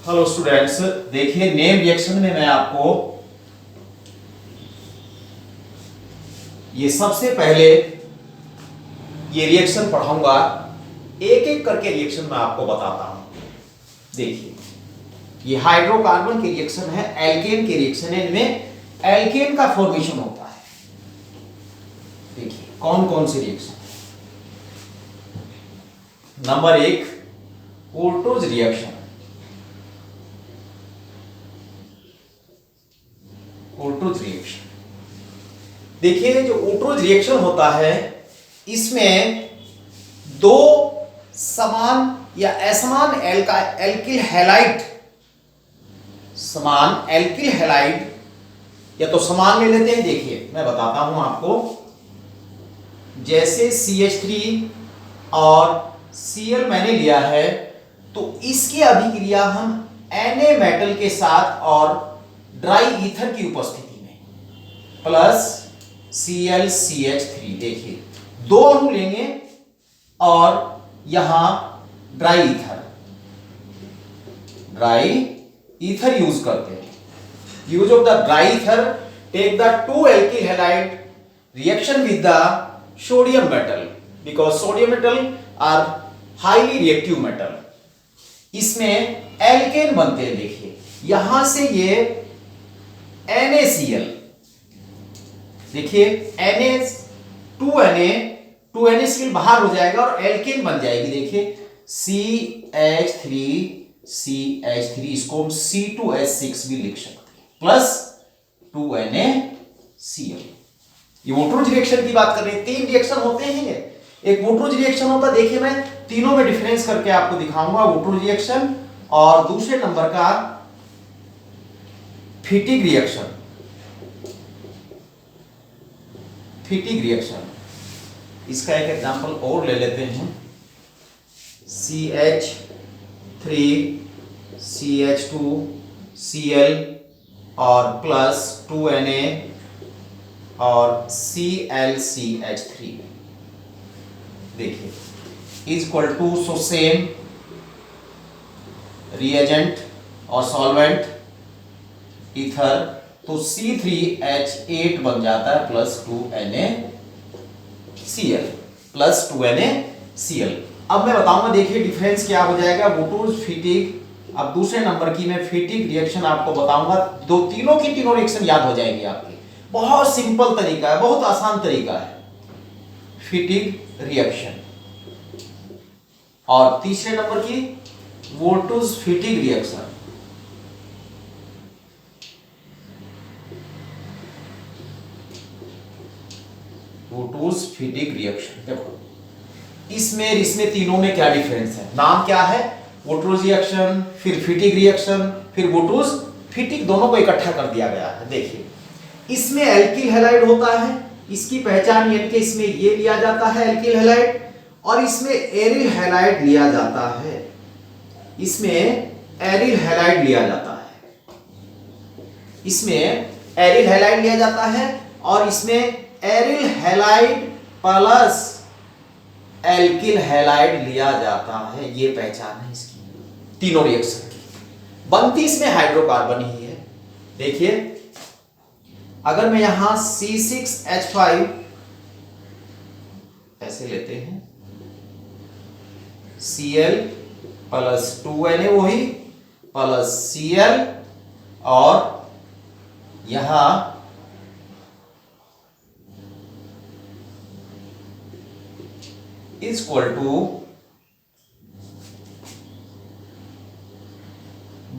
Hello students, देखिए name reaction में मैं आपको ये सबसे पहले ये रिएक्शन पढ़ाऊंगा। एक एक करके रिएक्शन मैं आपको बताता हूं। देखिए ये हाइड्रोकार्बन के रिएक्शन है, एल्केन के रिएक्शन है। इनमें एल्केन का फॉर्मेशन होता है। देखिए कौन कौन से रिएक्शन। नंबर 1 कोल्टोज रिएक्शन। कोल्टोज रिएक्शन देखिए, जो ओटोज रिएक्शन होता है इसमें दो समान या असमान एल्किल हैलाइड, समान एल्किल हैलाइड या तो समान ले लेते हैं। देखिए मैं बताता हूं आपको, जैसे CH3 और Cl मैंने लिया है तो इसकी अभिक्रिया हम Na मेटल के साथ और ड्राई ईथर की उपस्थिति में प्लस ClCH3, देखिए दो अणु लेंगे और यहां ड्राई ईथर यूज करते हैं। Use of the dry ether, take the two alkyl halide reaction with the sodium metal, because sodium metal are highly reactive metal. इसमें एल्केन बनते हैं। देखिए यहां से ये NaCl, देखिए Na2NaCl बाहर हो जाएगा और एल्केन बन जाएगी। देखिए CH3, इसको हम C2H6 भी लिख सकते हैं प्लस 2NaCl। ये वोटरूज रिएक्शन की बात कर रहे हैं। 3 रिएक्शन होते हैं ये। एक वोटरूज रिएक्शन होता है, देखिए मैं तीनों में डिफरेंस करके आपको दिखाऊंगा। वोटरूज रिएक्शन और दूसरे नंबर का फिटिग रिएक्शन। इसका एक एग्जांपल और ले लेते हैं। CH3CH2Cl और प्लस 2Na और ClCH3, देखिए is equal to, so same reagent और सॉल्वेंट ईथर, तो C3H8 बन जाता है प्लस 2NaCl प्लस 2NaCl। अब मैं बताऊंगा, देखिए डिफरेंस क्या हो जाएगा। वोटरूज फिटिग। अब दूसरे नंबर की मैं फिटिग रिएक्शन आपको बताऊंगा। तीनों की तीनों रिएक्शन याद हो जाएगी आपकी। बहुत सिंपल तरीका है, बहुत आसान तरीका है फिटिग रिएक्शन। और तीसरे नंबर की वोटरूज फिटिग रिएक्शन। वोटरूज फिटिग रिएक्शन, देखो इसमें तीनों में क्या डिफरेंस है। नाम क्या है? वोटरूज रिएक्शन, फिर फिटिग रिएक्शन, फिर वोटरूज फिटिग, दोनों को इकट्ठा कर दिया गया है। देखिए इसमें एल्किल हैलाइड होता है, इसकी पहचान यानी कि इसमें ये लिया जाता है एल्किल हैलाइड, और इसमें एरिल हैलाइड लिया जाता है। इसमें एरिल हैलाइड लिया जाता है, इसमें एरिल हैलाइड लिया जाता है, और इसमें aryl halide plus alkyl halide लिया जाता है। ये पहचान है इसकी तीनों रिएक्शन की। बनती इसमें हाइड्रोकार्बन ही है। देखिए अगर मैं यहां C6H5 ऐसे लेते हैं, Cl प्लस 2Na वही प्लस Cl, और यहां is equal two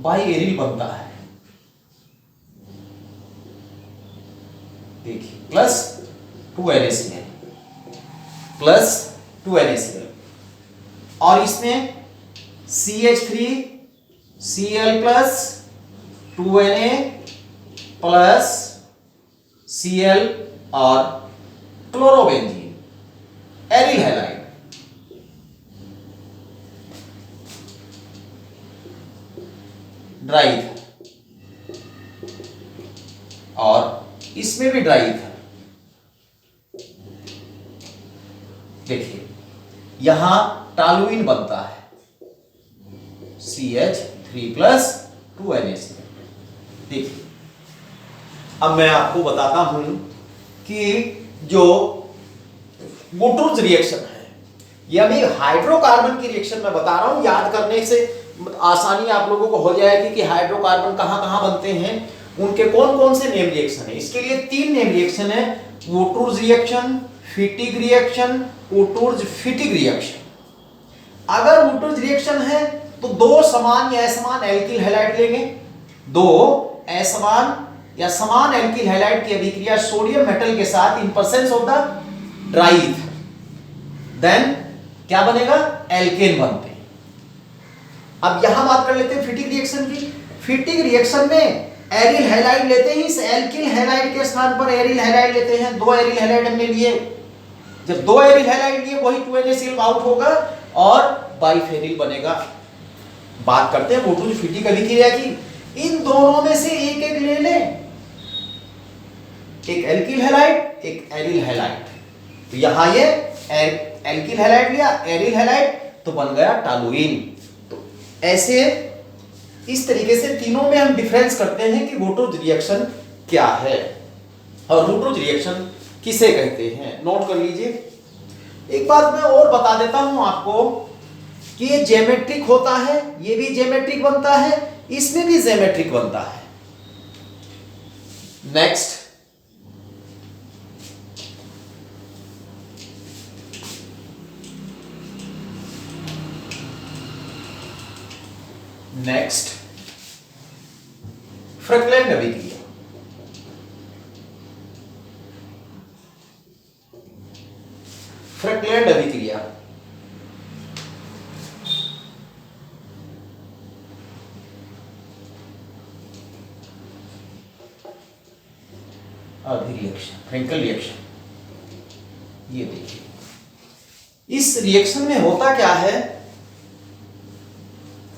by aryl बनता है। देखिए प्लस 2NaCl प्लस 2NaCl, और इसमें CH3Cl plus 2Na plus Cl और chlorobenzene aryl halide. Dry ether, और इसमें भी ड्राई ईथर। देखिए यहां टॉलुइन बनता है CH3 3+2NaCl। देखिए अब मैं आपको बताता हूं कि जो वुटरूज रिएक्शन है, यह भी हाइड्रोकार्बन की रिएक्शन मैं बता रहा हूं, याद करने से आसानी आप लोगों को हो जाएगी कि हाइड्रोकार्बन कहां कहां बनते हैं, उनके कौन कौन से नेम रिएक्शन है। इसके लिए 3 नेम रिएक्शन है, वुटरूज रिएक्शन, फिटिग रिएक्शन, वुटरूज-फिटिग रिएक्शन। अगर वुटरूज रिएक्शन है तो 2 समान या असमान एल्किल हैलाइड लेंगे, 2 असमान या समान एल्किल हैलाइड की अभिक्रिया सोडियम मेटल के साथ in presence of the dry ether, then क्या बनेगा, एल्केन बनते हैं। अब यहां बात कर लेते हैं फिटिग रिएक्शन की। फिटिग रिएक्शन में एरिल हैलाइड लेते हैं, इस एल्किल हैलाइड के स्थान पर एरिल हैलाइड लेते हैं, 2 एरिल हैलाइड हमने लिए। जब 2 एरिल हैलाइड लिए वही 2NaCl आउट होगा और बाइफेनिल बनेगा। बात करते हैं वुटरूज-फिटिग अभिक्रिया की। इन दोनों में से एक एक ले लें, एक एल्किल हैलाइड, एक एरिल हैलाइड। तो यहां ये एल्किल हैलाइड लिया, एरिल हैलाइड, तो बन गया टॉलुइन। तो ऐसे इस तरीके से तीनों में हम डिफरेंस करते हैं कि वुटरूज रिएक्शन क्या है और वुटरूज रिएक्शन किसे कहते हैं। नोट कर लीजिए। एक बात मैं और बता देता हूं आपको कि ये ज्योमेट्रिक होता है, ये भी ज्योमेट्रिक बनता है, इसमें भी ज्योमेट्रिक बनता है। नेक्स्ट, फ्रकलैंड अभिक्रिया। फ्रकलैंड अभिक्रिया फ्रैंकल रिएक्शन। ये देखिए, इस रिएक्शन में होता क्या है,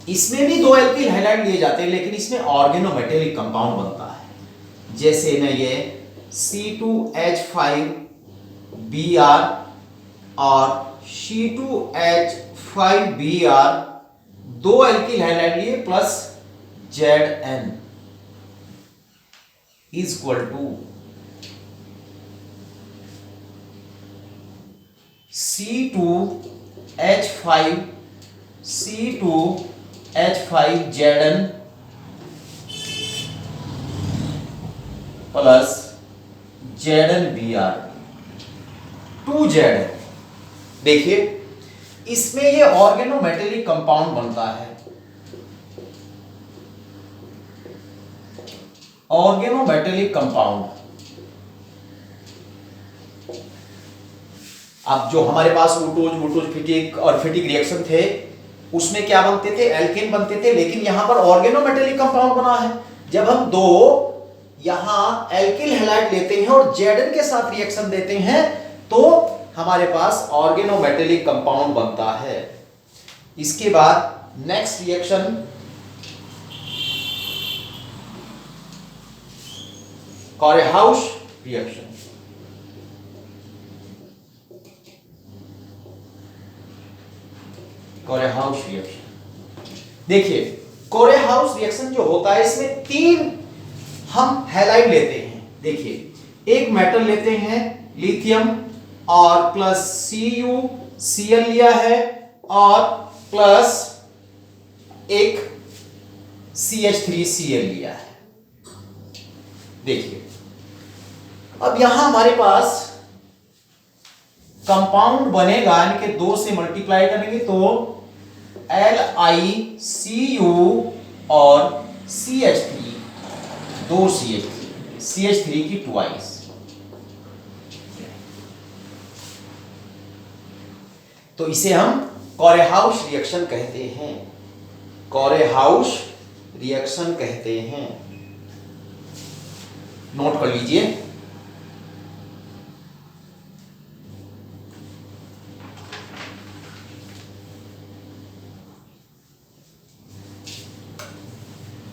इसमें भी 2 एल्किल हैलाइड लिए जाते हैं, लेकिन इसमें ऑर्गेनोमेटेलिक कंपाउंड बनता है। जैसे ना ये C2H5Br और C2H5Br, 2 एल्किल हैलाइड लिए plus Zn is equal to C2H5Zn plus ZnBr 2Zn। देखिए इसमें ये ऑर्गेनोमेटेलिक कंपाउंड बनता है, ऑर्गेनोमेटेलिक कंपाउंड। अब जो हमारे पास वुटरूज-फिटिग और फिटिग रिएक्शन थे उसमें क्या बनते थे, एल्केन बनते थे, लेकिन यहां पर ऑर्गेनोमेटेलिक कंपाउंड बना है। जब हम 2 यहां एल्किल हैलाइड लेते हैं और Zn के साथ रिएक्शन देते हैं तो हमारे पास ऑर्गेनोमेटेलिक कंपाउंड बनता है। इसके बाद नेक्स्ट रिएक्शन कोरेहाउस रिएक्शन। कोरेहाउस रिएक्शन, देखिए कोरेहाउस रिएक्शन जो होता है इसमें 3 हम हैलाइड लेते हैं। देखिए एक मेटल लेते हैं लिथियम और प्लस CuCl लिया है और प्लस एक CH3Cl लिया है। देखिए अब यहां हमारे पास कंपाउंड बनेगा, यानी कि 2 से मल्टीप्लाई करेंगे तो LiCu और CH3, 2 CH3 की ट्वाइस। तो इसे हम कोरेहाउस रिएक्शन कहते हैं, कोरेहाउस रिएक्शन कहते हैं। नोट कर लीजिए।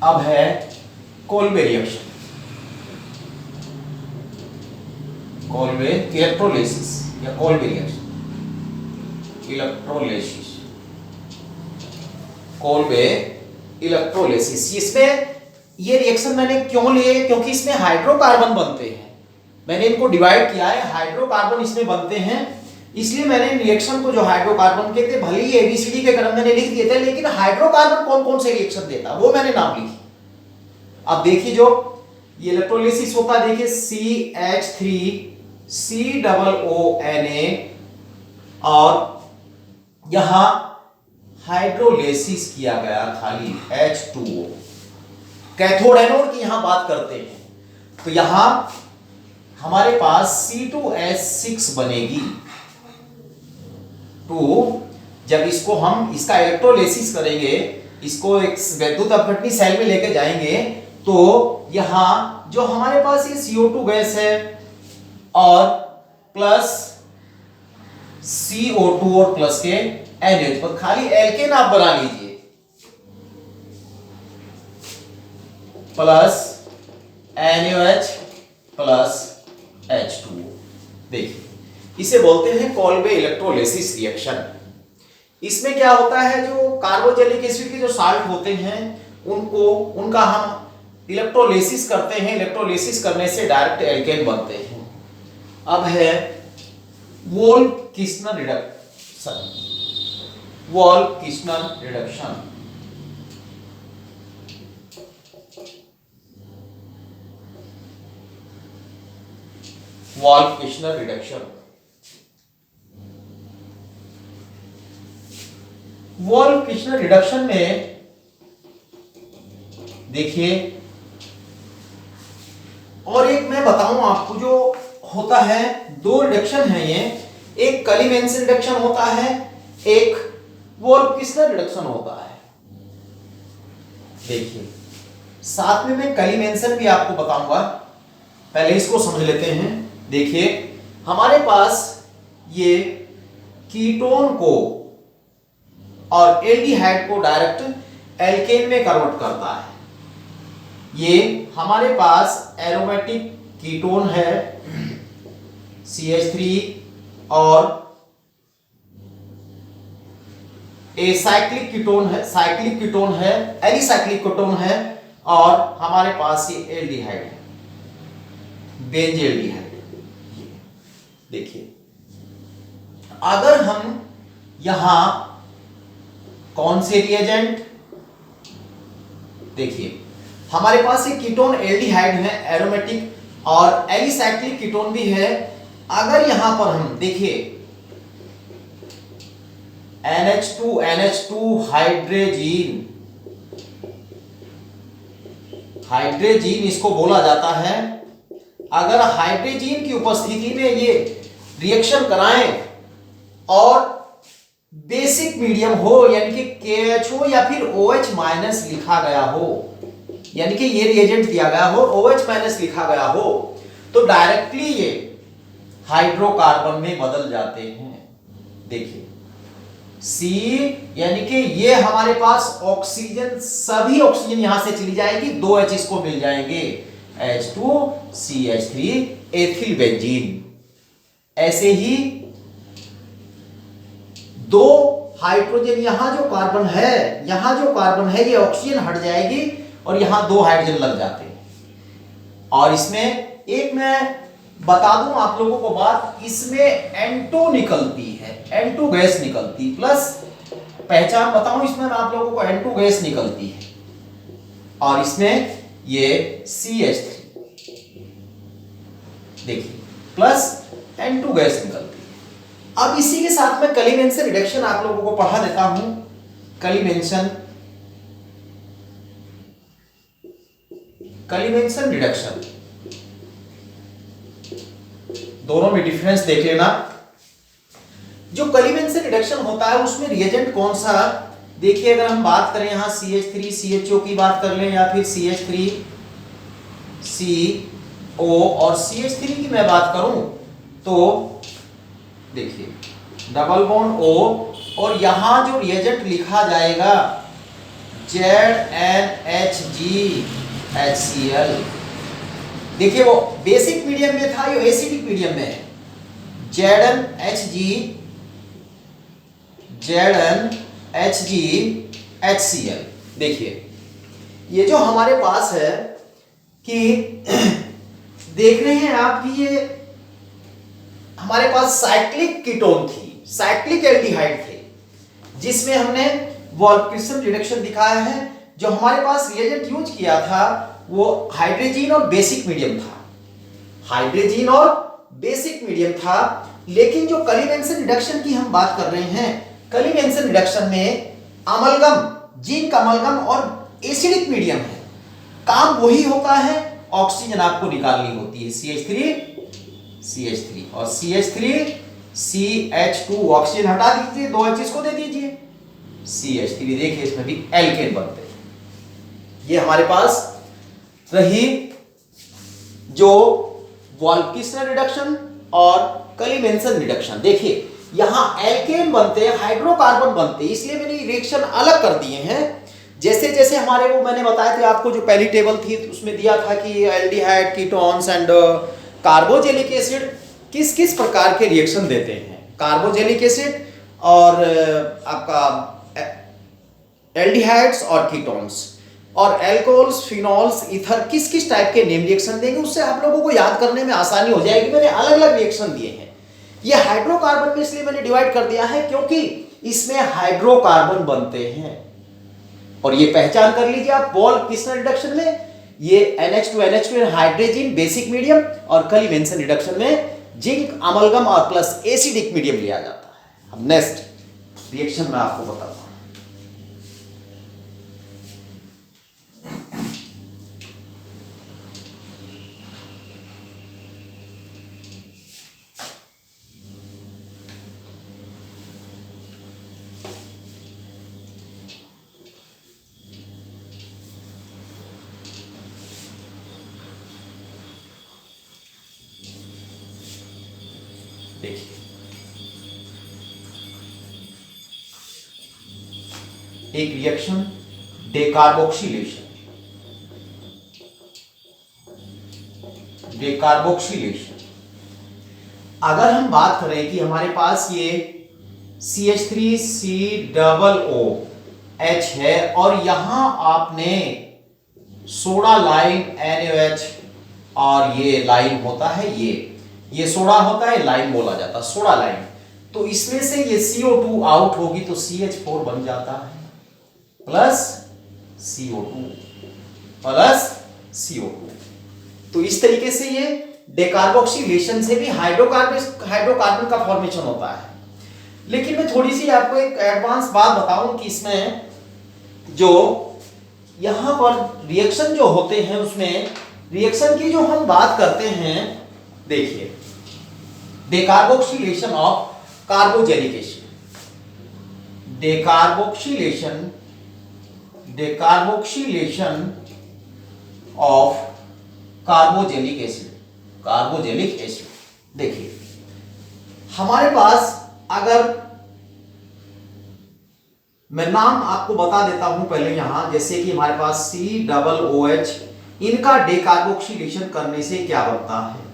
अब है कोल्बे रिएक्शन, कोल्बे इलेक्ट्रोलिसिस या Kolbe reaction, electrolysis. Kolbe electrolysis. इसमें ये रिएक्शन मैंने क्यों लिए, क्योंकि इसमें हाइड्रोकार्बन बनते हैं, मैंने इनको डिवाइड किया है, हाइड्रोकार्बन इसमें बनते हैं, इसलिए मैंने रिएक्शन को जो हाइड्रोकार्बन के थे, भले ही एबीसीडी के क्रम मैंने लिख दिए थे, लेकिन हाइड्रोकार्बन कौन कौन से रिएक्शन देता वो मैंने नाम लिखी। अब देखिए जो ये इलेक्ट्रोलिसिस होता है, देखिए CH3COONA और यहां हाइड्रोलिसिस किया गया खाली H2O, कैथोड एनोड की यहां बात करते हैं, तो यहां हमारे पास C2H6 बनेगी। तो जब इसको हम इसका इलेक्ट्रोलिसिस करेंगे, इसको एक वैद्युत अपघटनी सेल में लेके जाएंगे, तो यहां जो हमारे पास ये CO2 गैस है और प्लस CO2 और प्लस के NH, पर खाली एल्केन आप बना लीजिए, प्लस NaOH प्लस H2O। देखिए इसे बोलते हैं कोल्बे इलेक्ट्रोलिसिस रिएक्शन। इसमें क्या होता है, जो कार्बोजेलिक एसिड के जो साल्ट होते हैं उनका हम इलेक्ट्रोलिसिस करते हैं, इलेक्ट्रोलिसिस करने से डायरेक्ट एल्केन बनते हैं। अब है Wolff-Kirchner reduction. Wolff-Kirchner reduction, Wolff-Kirchner reduction. Wolff-Kirchner reduction में देखिए, और एक मैं बताऊं आपको, जो होता है दो रिडक्शन है ये, एक कलीमेंसन रिडक्शन होता है, एक वोल्फ-किर्चनर रिडक्शन होता है। देखिए साथ में मैं कलीमेंसन भी आपको बताऊंगा, पहले इसको समझ लेते हैं। देखिए हमारे पास ये कीटोन को और एल्डिहाइड को डायरेक्ट एल्केन में कन्वर्ट करता है। ये हमारे पास एरोमेटिक कीटोन है CH3 और एसाइक्लिक कीटोन है, साइक्लिक कीटोन है, एलिसाइक्लिक कीटोन है, और हमारे पास ये एल्डिहाइड है, बेंजील्डिहाइड। देखिए अगर हम यहां कौन से रिएजेंट, देखिए हमारे पास ये कीटोन एल्डिहाइड है एरोमेटिक, और एलिसाइक्लिक कीटोन भी है। अगर यहां पर हम देखिए NH2 हाइड्रेजीन, हाइड्रेजीन इसको बोला जाता है। अगर हाइड्रेजीन की उपस्थिति में ये रिएक्शन कराएं और बेसिक मीडियम हो, यानी कि KH या फिर OH माइनस लिखा गया हो, यानी कि ये रिएजेंट दिया गया हो, OH माइनस लिखा गया हो, तो डायरेक्टली ये हाइड्रोकार्बन में बदल जाते हैं। देखिए C, यानी कि ये हमारे पास ऑक्सीजन, सभी ऑक्सीजन यहां से चली जाएगी, 2 H इसको मिल जाएंगे, H2CH3 एथिल बेंजीन। ऐसे ही दो हाइड्रोजन, यहां जो कार्बन है ये ऑक्सीजन हट जाएगी और यहां 2 हाइड्रोजन लग जाते हैं। और इसमें एक मैं बता दूं आप लोगों को बात, इसमें N2 निकलती है, N2 गैस निकलती, प्लस पहचान बताऊं इसमें मैं आप लोगों को, N2 गैस निकलती है और इसमें ये CH3, देखिए प्लस N2 गैस निकलती है। अब इसी के साथ में कलीमेंसन रिडक्शन आप लोगों को पढ़ा देता हूं। कलीमेंसन रिडक्शन, दोनों में डिफरेंस देख लेना। जो कलीमेंसन रिडक्शन होता है उसमें रिएजेंट कौन सा, देखिए अगर हम बात करें यहां CH3 CHO की बात कर लें, या फिर CH3 CO और CH3 की मैं बात करूं, तो देखिए डबल बॉन्ड O, और यहां जो रिएजेंट लिखा जाएगा ZnHgHCl। देखिए वो बेसिक मीडियम में था, ये एसिडिक मीडियम में है, ZnHgHCl। देखिए ये जो हमारे पास है कि देख रहे हैं आप कि ये हमारे पास साइक्लिक कीटोन थी, साइक्लिक एल्डिहाइड थे, जिसमें हमने वॉल्फ्किसन रिडक्शन दिखाया है। जो हमारे पास रिएजेंट यूज किया था वो हाइड्रोजन और बेसिक मीडियम था, हाइड्रोजन और बेसिक मीडियम था। लेकिन जो कली-मेंसन रिडक्शन की हम बात कर रहे हैं, कली-मेंसन रिडक्शन में अमलगम, जिंक अमलगम और एसिडिक मीडियम है। काम वही होता है, ऑक्सीजन आपको निकालनी होती है, CH3 और CH3 CH2 ऑक्सीजन हटा दीजिए, 2 H इसको दे दीजिए, CH3। देखिए इसमें भी एल्केन बनते हैं। ये हमारे पास रही जो वॉल्फ्किसन रिडक्शन और कली-मेंसन रिडक्शन। देखिए यहां एल्केन बनते हैं, हाइड्रोकार्बन बनते हैं, इसलिए मैंने रिएक्शन अलग कर दिए हैं। जैसे जैसे हमारे वो मैंने बताया था आपको, जो पहली टेबल थी उसमें दिया था कि aldehyde, ketones and carboxylic acid किस किस प्रकार के रिएक्शन देते हैं। कार्बोजेलिक एसिड और आपका एल्डिहाइड्स और कीटोन्स और एल्कोहल्स, फिनॉल्स, ईथर किस किस टाइप के नेम रिएक्शन देंगे, उससे आप लोगों को याद करने में आसानी हो जाएगी। मैंने अलग अलग रिएक्शन दिए हैं। ये हाइड्रोकार्बन में इसलिए मैंने डिवाइड कर दिया है क्योंकि इसमें हाइड्रोकार्बन बनते हैं। और ये पहचान कर लीजिए आप, वॉल्फ्किसन रिडक्शन में ये NH2 हाइड्रोजन बेसिक मीडियम और कली-मेंसन रिडक्शन में जिंक अमलगम और प्लस एसिडिक मीडियम लिया जाता है। अब नेक्स्ट रिएक्शन मैं आपको बताता हूं। देखिए एक रिएक्शन डेकार्बोक्सिलेशन, अगर हम बात करें कि हमारे पास ये CH3COOH है और यहां आपने सोडा लाइम NaOH और ये लाइम होता है, ये सोडा होता है, लाइम बोला जाता है, सोडा लाइम। तो इसमें से ये CO2 आउट होगी तो CH4 बन जाता है प्लस CO2। तो इस तरीके से ये डेकार्बोक्सिलेशन से भी हाइड्रोकार्बन का फॉर्मेशन होता है। लेकिन मैं थोड़ी सी आपको एक एडवांस बात बताऊं कि इसमें जो यहां पर रिएक्शन जो होते हैं उसमें रिएक्शन की जो हम बात करते हैं, देखिए decarboxylation of carboxylic acid, decarboxylation of carboxylic acid. देखिए हमारे पास, अगर मैं नाम आपको बता देता हूं पहले यहां, जैसे कि हमारे पास COOH, इनका डेकार्बोक्सिलेशन करने से क्या बनता है।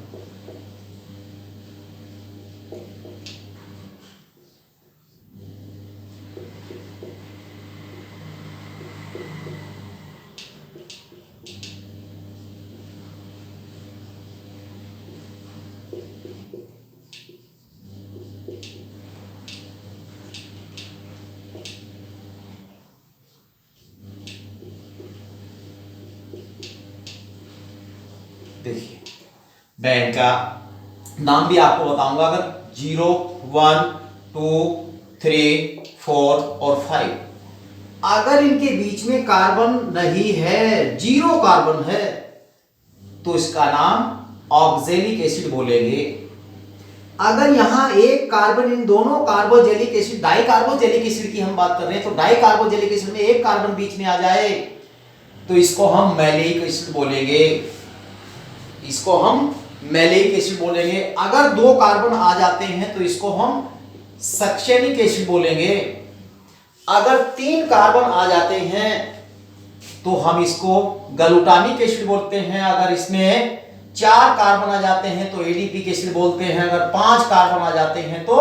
देखिए मैं इनका नाम भी आपको बताऊंगा। अगर 0, 1, 2, 3, 4 और 5, अगर इनके बीच में कार्बन नहीं है, 0 कार्बन है, तो इसका नाम ऑक्जेलिक एसिड बोलेंगे। अगर यहां एक कार्बन, इन दोनों कार्बोजेलिक एसिड, डाइकार्बोजेलिक एसिड की हम बात कर रहे हैं, तो डाइकार्बोजेलिक एसिड में एक कार्बन बीच में आ जाए तो इसको हम मैलिक एसिड बोलेंगे। अगर 2 कार्बन आ जाते हैं तो इसको हम सक्सेनिक एसिड बोलेंगे। अगर 3 कार्बन आ जाते हैं तो हम इसको ग्लूटामिक एसिड बोलते हैं। अगर इसमें 4 कार्बन आ जाते हैं तो एडीपी एसिड बोलते हैं। अगर 5 कार्बन आ जाते हैं तो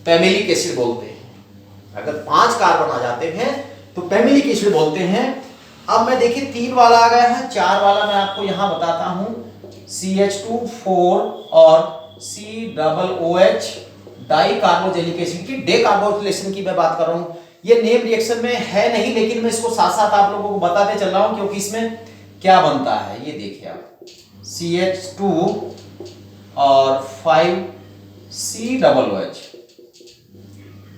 पैमेलिक एसिड बोलते हैं। अगर 5 कार्बन आ जाते हैं तो फैमिली एसिड बोलते हैं। अब मैं देखिए 3 वाला आ गया है, 4 वाला मैं आपको यहां बताता हूं, CH2 4 और COOH डाई कार्बोक्सिलिक एसिड की डेकार्बोक्सिलेशन की मैं बात कर रहा हूं। ये नेम रिएक्शन में है नहीं, लेकिन मैं इसको साथ साथ आप लोगों को बताते चल रहा हूं, क्योंकि इसमें क्या बनता है ये देखिए आप, CH2 और 5COOH,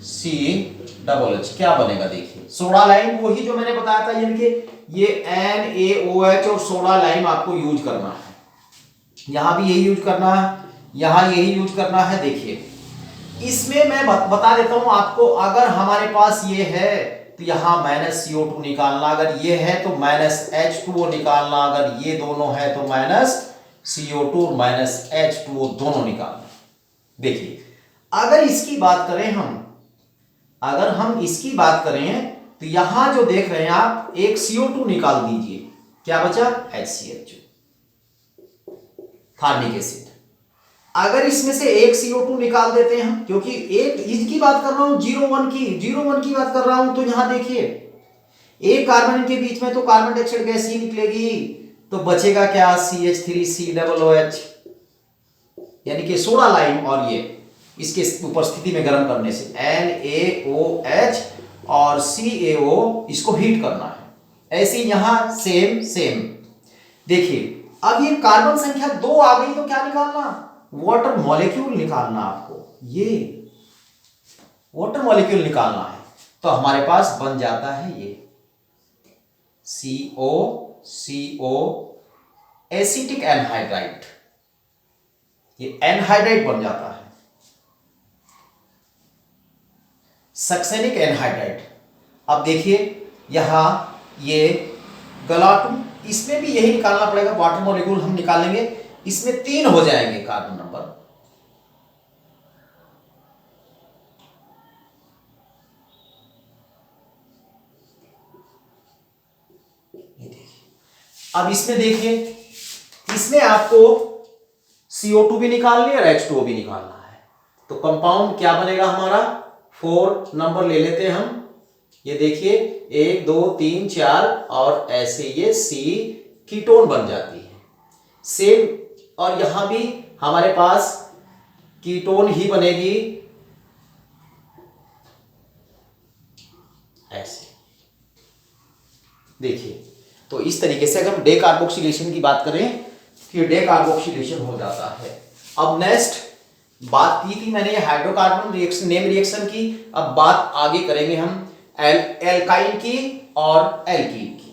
COOH क्या बनेगा देखिए, सोडा लाइम, वही जो मैंने बताया था, यानी कि ये NaOH और सोडा लाइम आपको यूज करना है, यहां भी यही यूज करना है, यहां यही यूज करना है। देखिए इसमें मैं बता देता हूं आपको, अगर हमारे पास ये है तो यहां -CO2 निकालना, अगर ये है तो -H2O निकालना, अगर ये दोनों है तो -CO2 और -H2O दोनों निकालना। देखिए अगर इसकी बात करें हम, अगर हम इसकी बात करें तो यहां जो देख रहे हैं आप, एक CO2 निकाल दीजिए, क्या बचा, HCl, थार्मिक एसिड। अगर इसमें से एक CO2 निकाल देते हैं हम, क्योंकि एक इसकी बात कर रहा हूं 0,1 की बात कर रहा हूं, तो यहां देखिए एक कार्बन के बीच में तो कार्बन डाइऑक्साइड गैस ही निकलेगी, तो बचेगा क्या, CH3COOH, यानी कि सोडा लाइम, और ये इसके उपस्थिति में गर्म करने से NaOH और CaO, इसको हीट करना है। ऐसे यहां सेम देखिए, अब ये कार्बन संख्या 2 आ गई तो क्या निकालना, वाटर मॉलिक्यूल निकालना आपको, ये वाटर मॉलिक्यूल निकालना है। तो हमारे पास बन जाता है ये CO एसिटिक एनहाइड्राइड, ये एनहाइड्राइड बन जाता है, सक्सेनिक एनहाइड्राइड। अब देखिए यहां ये गलाटू, इसमें भी यही निकालना पड़ेगा, वाटर मॉलिक्यूल हम निकालेंगे, इसमें 3 हो जाएंगे कार्बन नंबर, ये देखिए। अब इसमें देखिए, इसमें आपको CO2 भी निकालनी है और H2O भी निकालना है, तो कंपाउंड क्या बनेगा हमारा, 4 नंबर ले लेते हैं हम, ये देखिए 1 2 3 4, और ऐसे ये C कीटोन बन जाती है सेम, और यहां भी हमारे पास कीटोन ही बनेगी, ऐसे देखिए। तो इस तरीके से अगर हम डेकार्बोक्सिलेशन की बात करें तो ये डेकार्बोक्सिलेशन हो जाता है। अब नेक्स्ट बात की थी मैंने हाइड्रोकार्बन रिएक्शन, नेम रिएक्शन की, अब बात आगे करेंगे हम एल्काइन की और एल्कीन की।